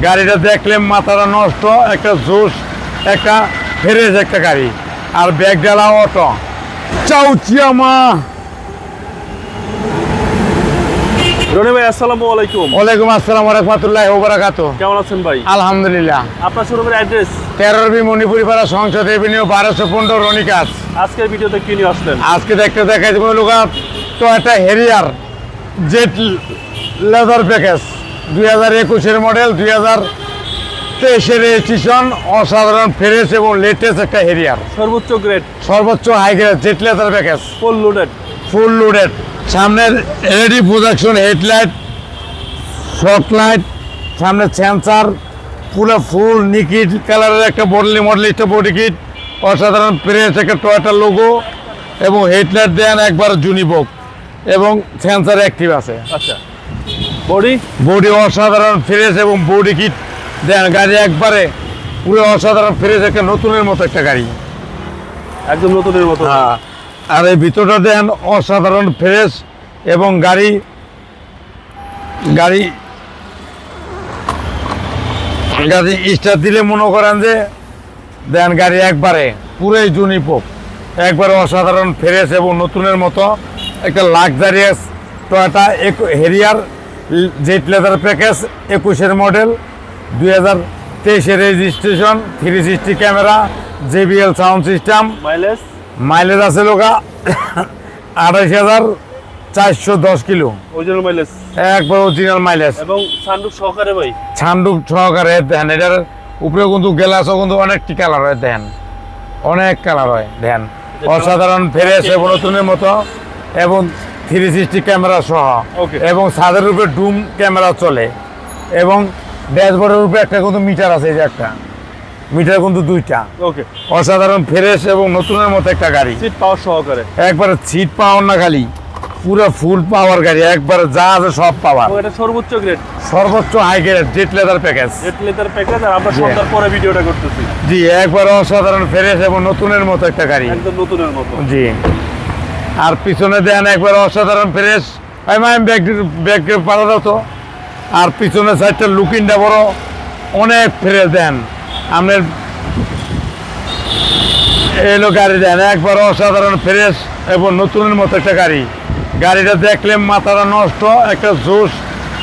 গাড়িটা দেখলে মাথাটা নষ্ট, একটা জোশ, একটা ফ্রেশ একটা গাড়ি। আর ব্যাগ ডালা অটো চাউচিয়ামা। রনি ভাই আসসালামু আলাইকুম। ওয়ালাইকুম আসসালাম ওয়া রাহমাতুল্লাহি ওয়া বারাকাতুহু। কেমন আছেন ভাই? আলহামদুলিল্লাহ। আপনার শোরুমের অ্যাড্রেস? 13 মণিপুরি পাড়া, সংসদ এভিনিউ, 1215 রনিকাস। আজকের ভিডিওতে কি নিয়ে আসলেন? আজকে দেখাই দেবো লোকা Toyota Harrier jet leather package 2021 model, 2023 registration. অসাধারণ ফ্রেশ এবং লেটেস্ট একটা হেরিয়ার, সর্বোচ্চ গ্রেড, সর্বোচ্চ high grade jet leather package, full loaded. সামনের LED projection headlight, fog light, সামনে সেন্সার, পুরো ফুল নিকিট কালারের একটা মডেলিস্ট বডি কিট। অসাধারণ ফ্রেশ একটা টয়োটার লোগো এবং হেডলাইট দেন একবার জুনিবক এবং সেন্সার অ্যাক্টিভ আছে। আচ্ছা, বডি অসাধারণ ফ্রেশ এবং বডি কিট দেন। গাড়ি একবারে পুরো অসাধারণ ফ্রেশ, একটা নতুনের মতো একটা গাড়ি, একদম নতুনের মতো। হ্যাঁ। আর এই ভিতরটা দেন অসাধারণ ফ্রেশ এবং গাড়ি স্টার্ট দিলে মনে করেন যে দেন গাড়ি একবারে পুরোই জুনিপোক, একবারে অসাধারণ ফ্রেশ এবং নতুনের মতো একটা luxurious Toyota Harrier jet leather package 21 model, 2023 registration, 360 camera, JBL sound system. Mileage আছে লোকা 28,410 কিলো, অরিজিনাল মাইলেজ, একবার অরিজিনাল মাইলেজ এবং সানরুফ সহকারে ভাই। সানরুফ সহকারে দেখেন। এটার উপরে কিন্তু গ্লাসও কিন্তু অনেকটি কালার হয়, দেখেন অনেক কালার হয়, দেখেন অসাধারণ ফ্রেশ এবং নতুনের মতো এবং 360 ক্যামেরা সহ এবং ছাদের উপরে ডুম ক্যামেরা চলে এবং ড্যাশবোর্ডের উপরে একটা কিন্তু মিটার আছে, এই যে একটা মিটার কিন্তু দুইটা। অসাধারণ ফ্রেশ এবং নতুনের মতো একটা গাড়ি, সিট পাওয়ার সহকারে, একবারে সিট পাওয়ার না খালি পুরো ফুল পাওয়ার গাড়ি, একবারে যা আছে সব পাওয়ার। এটা সর্বোচ্চ গ্রেড, সর্বোচ্চ high grade jet leather package. আর আমরা সন্ধ্যার পরে ভিডিওটা করতেছি। জি, একবারে অসাধারণ ফ্রেশ এবং নতুনের মতো একটা গাড়ি, একদম নতুনের মতো। জি। আর পিছনে দেন একবার অসাধারণ ফ্রেশ, আমি ব্যাগ পাড়া দাও তো। আর পিছনে সাইডটা লুকিংটা বড়, অনেক ফ্রেশ দেন। আপনার এলো গাড়ি দেন একবার অসাধারণ ফ্রেশ এবং নতুনের মতো একটা গাড়ি। গাড়িটা দেখলে মাথাটা নষ্ট, একটা জোশ,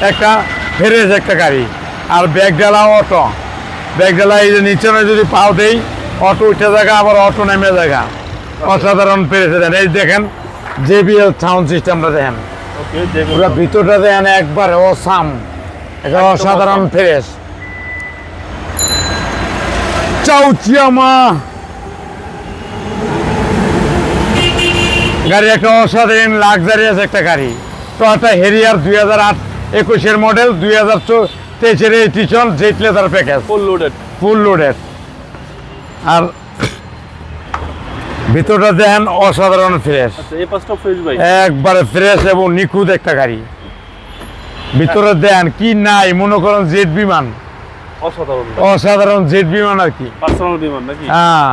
একটা ফ্রেশ একটা গাড়ি। আর ব্যাগ ডালা অটো, ব্যাগ ডালা এই যে নিচে যদি পাও দেই অটো উঠে জায়গা, আবার অটো নেমে জায়গা। অসাধারণ ফ্রেশ দেন। এই দেখেন JBL সাউন্ড সিস্টেমটা দেখেন, পুরো ভিতরটা দেখেন একবারে অসাম, একটা অসাধারণ ফ্রেশ। চাউচিয়ামা গাড়ি, একটা অসাধারণ লাক্সারিয়াস একটা গাড়ি। Toyota Harrier 2021 model, 2023 registration, jet leather package, full loaded. আর ভিতরটা দেখেন অসাধারণ ফ্রেশ, একবারে ফ্রেশ এবং নিখুঁত একটা গাড়ি। ভিতরে দেন কি নাই মনে করেন জেট বিমান, অসাধারণ জেট বিমান আর কি, হ্যাঁ।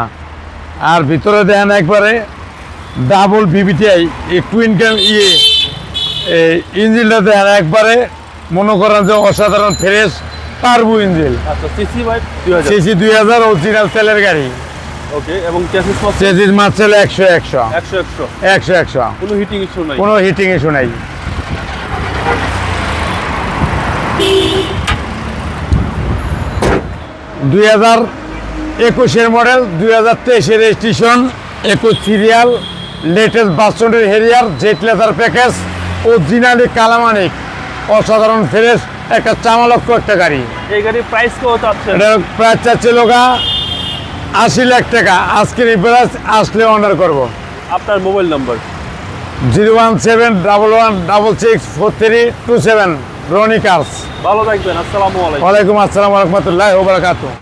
আর ভিতরে দেন একবারে ডাবল VVTi টুইন ক্যাম ইঞ্জিনটা দেন একবারে মনে করেন যে অসাধারণ fresh turbo engine. CC 2000 original তেলের গাড়ি। এবং চেসিস মার্সেল 100 কোনো হিটিং ইস্যু নাই। 2021 মডেল, 2023 রেজিস্ট্রেশন, 21 সিরিয়াল, লেটেস্ট ভার্সনের Harrier jet leather package, originally কালামানিক, অসাধারণ ফ্রেশ একটা চামালক্ষ একটা গাড়ি। এই গাড়ির প্রাইস কত আছে? এটার প্রাইস চাচ্ছে লোকা 80 লাখ টাকা। আজকের প্রাইস আসলে অর্ডার করব। আপনার মোবাইল নাম্বার? 01711664327, রনি কার্স। ভালো থাকবেন। আসসালামু আলাইকুম। ওয়ালাইকুম আসসালাম ওয়া রাহমাতুল্লাহি ওয়া বারাকাতুহু।